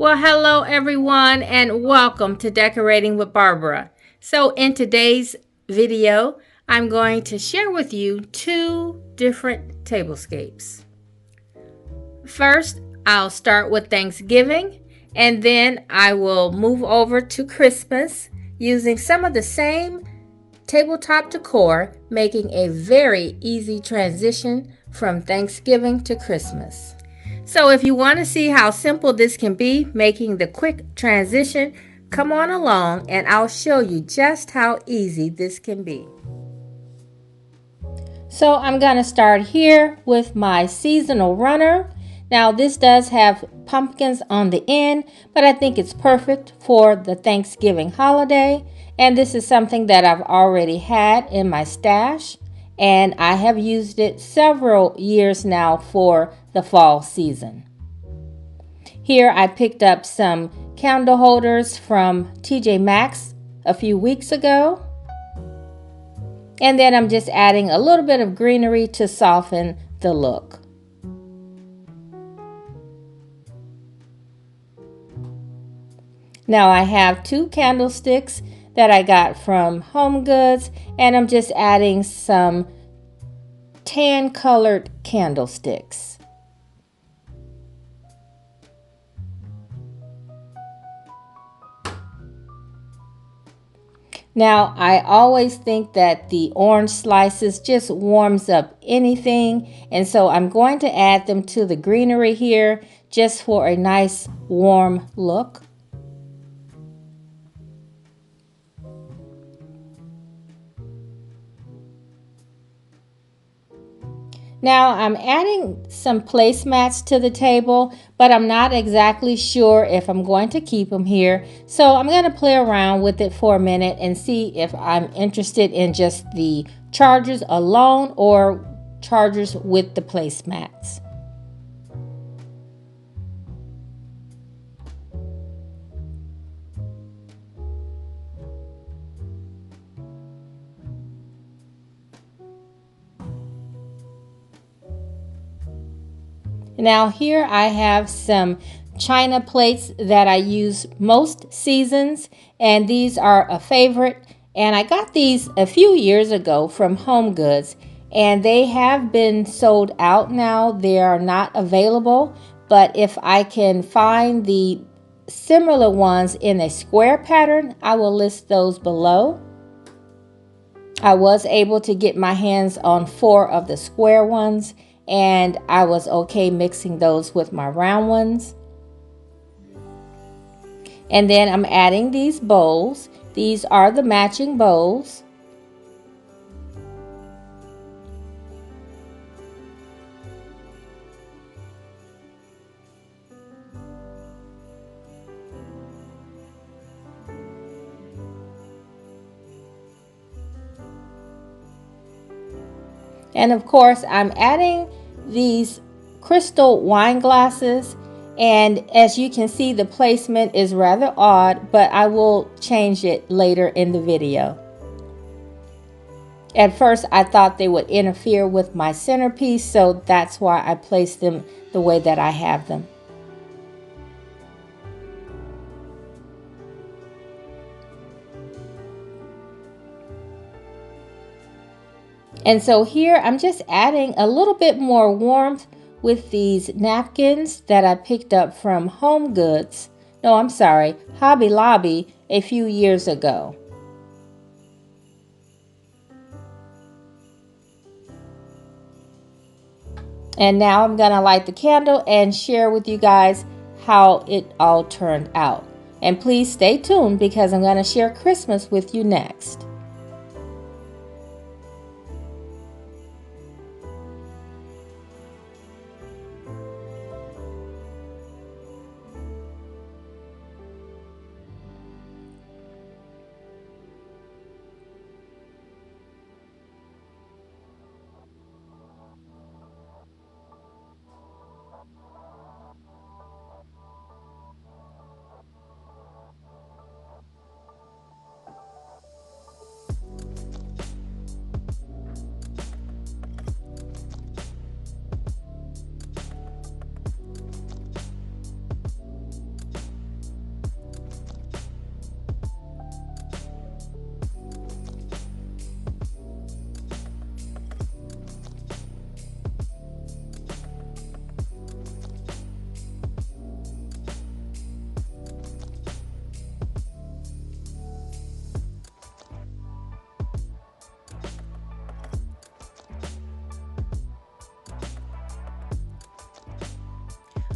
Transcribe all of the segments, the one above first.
Well, hello everyone and welcome to Decorating with Barbara. So in today's video, I'm going to share with you two different tablescapes. First, I'll start with Thanksgiving and then I will move over to Christmas using some of the same tabletop decor, making a very easy transition from Thanksgiving to Christmas. So if you want to see how simple this can be, making the quick transition, come on along and I'll show you just how easy this can be. So I'm going to start here with my seasonal runner. Now this does have pumpkins on the end, but I think it's perfect for the Thanksgiving holiday. And this is something that I've already had in my stash, and I have used it several years now for the fall season. Here I picked up some candle holders from TJ Maxx a few weeks ago. And then I'm just adding a little bit of greenery to soften the look. Now I have two candlesticks that I got from Home Goods, and I'm just adding some tan colored candlesticks. Now, I always think that the orange slices just warms up anything, and so I'm going to add them to the greenery here just for a nice warm look. Now I'm adding some placemats to the table, but I'm not exactly sure if I'm going to keep them here. So I'm going to play around with it for a minute and see if I'm interested in just the chargers alone or chargers with the placemats. Now here I have some china plates that I use most seasons, and these are a favorite, and I got these a few years ago from Home Goods, and they have been sold out now. They are not available, but if I can find the similar ones in a square pattern, I will list those below. I was able to get my hands on 4 of the square ones, and I was okay mixing those with my round ones. And then I'm adding these bowls. These are the matching bowls. And of course, I'm adding these crystal wine glasses. And as you can see, the placement is rather odd, but I will change it later in the video. At first, I thought they would interfere with my centerpiece, so that's why I placed them the way that I have them. And so here I'm just adding a little bit more warmth with these napkins that I picked up from Home Goods. No, I'm sorry, Hobby Lobby a few years ago. And now I'm going to light the candle and share with you guys how it all turned out. And please stay tuned because I'm going to share Christmas with you next.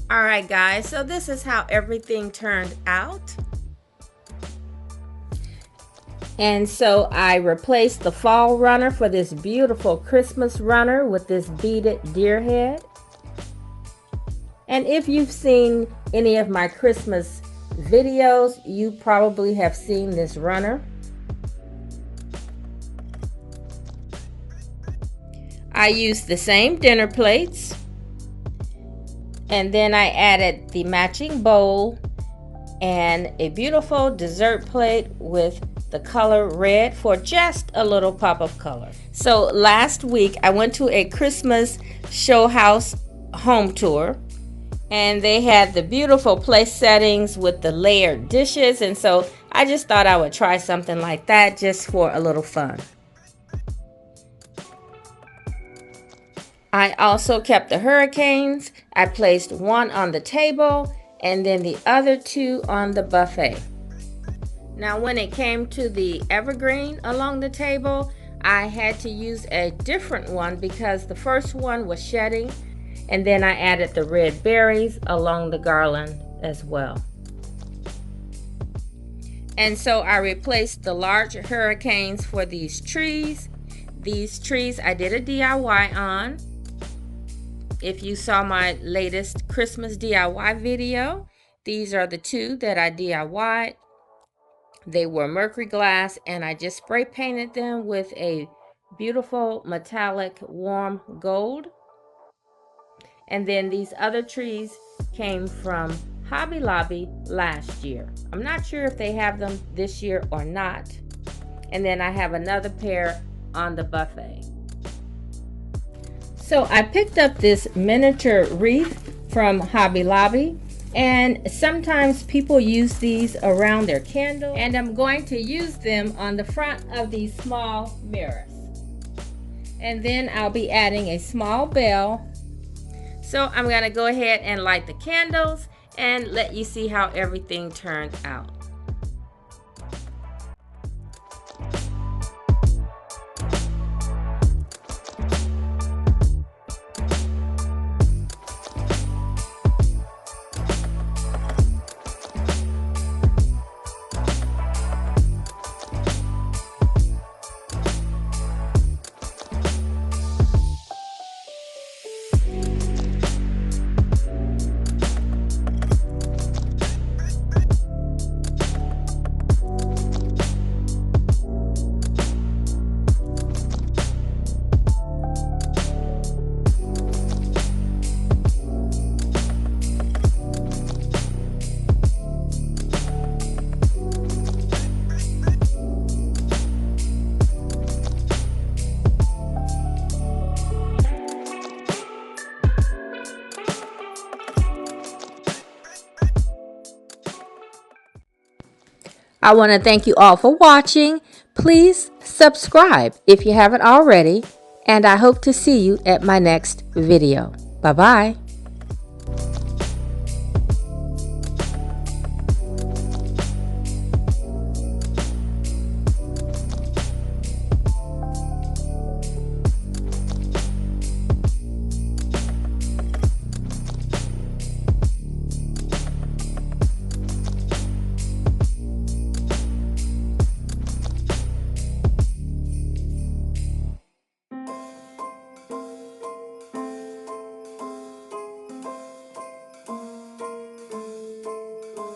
All right, guys, so this is how everything turned out. And so I replaced the fall runner for this beautiful Christmas runner with this beaded deer head. And if you've seen any of my Christmas videos, you probably have seen this runner. I used the same dinner plates, and then I added the matching bowl and a beautiful dessert plate with the color red for just a little pop of color. So last week I went to a Christmas show house home tour, and they had the beautiful place settings with the layered dishes, and so I just thought I would try something like that just for a little fun. I also kept the hurricanes. I placed one on the table and then the other two on the buffet. Now when it came to the evergreen along the table, I had to use a different one because the first one was shedding, and then I added the red berries along the garland as well. And so I replaced the large hurricanes for these trees. These trees I did a DIY on. If you saw my latest Christmas DIY video, these are the two that I DIY'd. They were mercury glass, and I just spray painted them with a beautiful metallic warm gold. And then these other trees came from Hobby Lobby last year. I'm not sure if they have them this year or not. And then I have another pair on the buffet. So I picked up this miniature wreath from Hobby Lobby, and sometimes people use these around their candle, and I'm going to use them on the front of these small mirrors. And then I'll be adding a small bell. So I'm going to go ahead and light the candles and let you see how everything turned out. I want to thank you all for watching. Please subscribe if you haven't already, and I hope to see you at my next video. Bye-bye.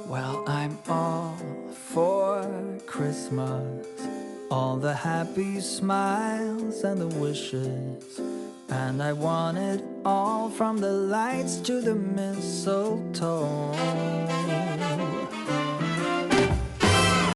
Well, I'm all for Christmas, all the happy smiles and the wishes, and I want it all, from the lights to the mistletoe.